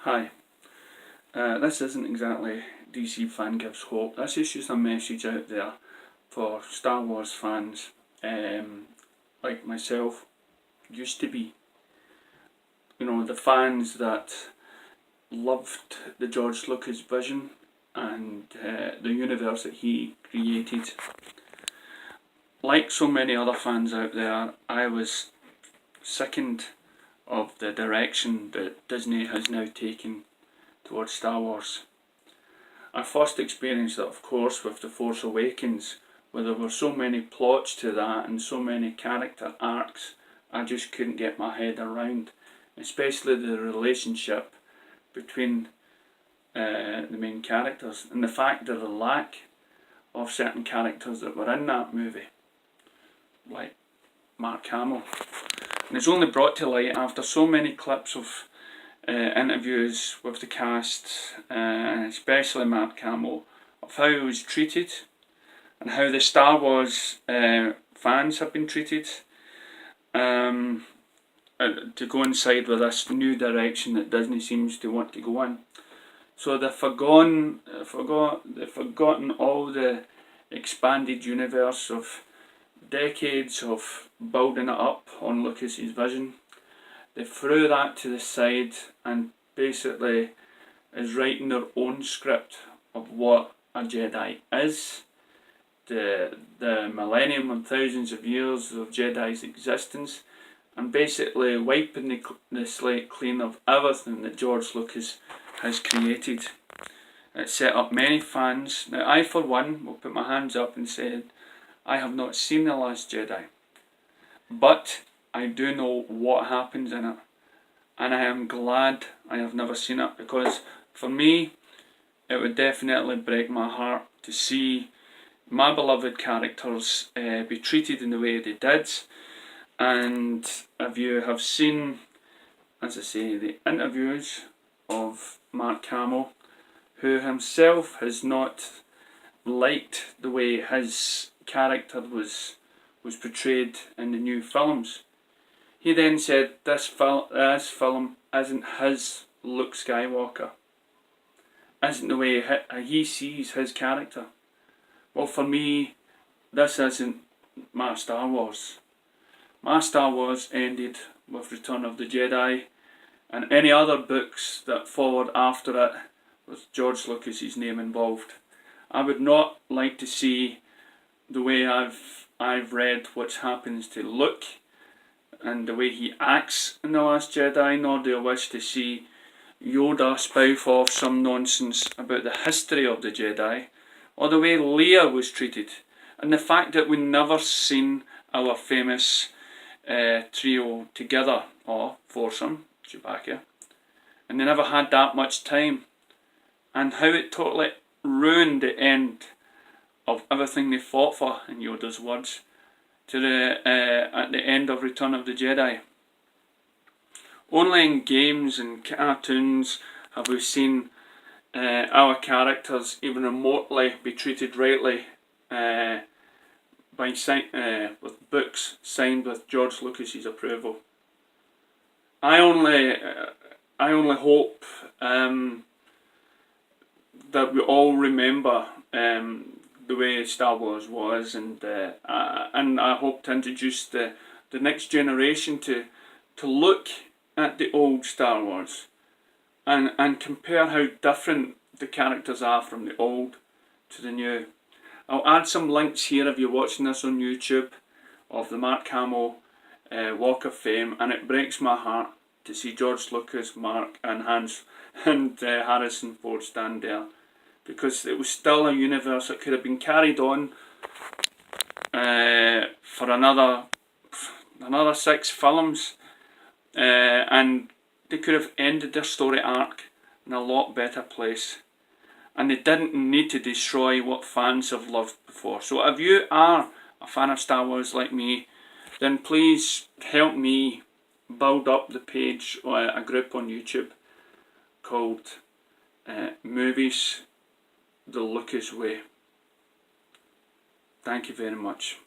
Hi, this isn't exactly DC Fan Gives Hope. This is just a message out there for Star Wars fans like myself used to be. You know, the fans that loved the George Lucas vision and the universe that he created. Like so many other fans out there, I was sickened of the direction that Disney has now taken towards Star Wars. I first experienced it, of course, with The Force Awakens, where there were so many plots to that and so many character arcs I just couldn't get my head around, especially the relationship between the main characters and the fact of the lack of certain characters that were in that movie, like Mark Hamill. And it's only brought to light after so many clips of interviews with the cast, and especially Mark Hamill, of how he was treated and how the Star Wars fans have been treated, to coincide with this new direction that Disney seems to want to go in. So they've forgotten all the expanded universe of decades of building it up on Lucas's vision. They threw that to the side and basically is writing their own script of what a Jedi is, the millennium and thousands of years of Jedi's existence, and basically wiping the slate clean of everything that George Lucas has created. It set up many fans. Now I, for one, will put my hands up and say I have not seen The Last Jedi, but I do know what happens in it, and I am glad I have never seen it, because for me it would definitely break my heart to see my beloved characters be treated in the way they did. And if you have seen, as I say, the interviews of Mark Hamill, who himself has not liked the way his character was portrayed in the new films. He then said this film isn't his Luke Skywalker, isn't the way he sees his character. Well, for me, this isn't my Star Wars. My Star Wars ended with Return of the Jedi, and any other books that followed after it with George Lucas's name involved. I would not like to see the way I've read what happens to Luke and the way he acts in The Last Jedi, nor do I wish to see Yoda spout off some nonsense about the history of the Jedi, or the way Leia was treated, and the fact that we never seen our famous trio together, or foursome, Chewbacca, and they never had that much time, and how it totally ruined the end of everything they fought for, in Yoda's words, to at the end of Return of the Jedi. Only in games and cartoons have we seen our characters even remotely be treated rightly with books signed with George Lucas's approval. I only hope that we all remember the way Star Wars was, and I hope to introduce the next generation to look at the old Star Wars and compare how different the characters are from the old to the new. I'll add some links here if you're watching this on YouTube of the Mark Hamill Walk of Fame, and it breaks my heart to see George Lucas, Mark and Harrison Ford stand there, because it was still a universe that could have been carried on for another 6 films, and they could have ended their story arc in a lot better place, and they didn't need to destroy what fans have loved before. So if you are a fan of Star Wars like me, then please help me build up the page, or a group on YouTube called Movies the Lucas Way. Thank you very much.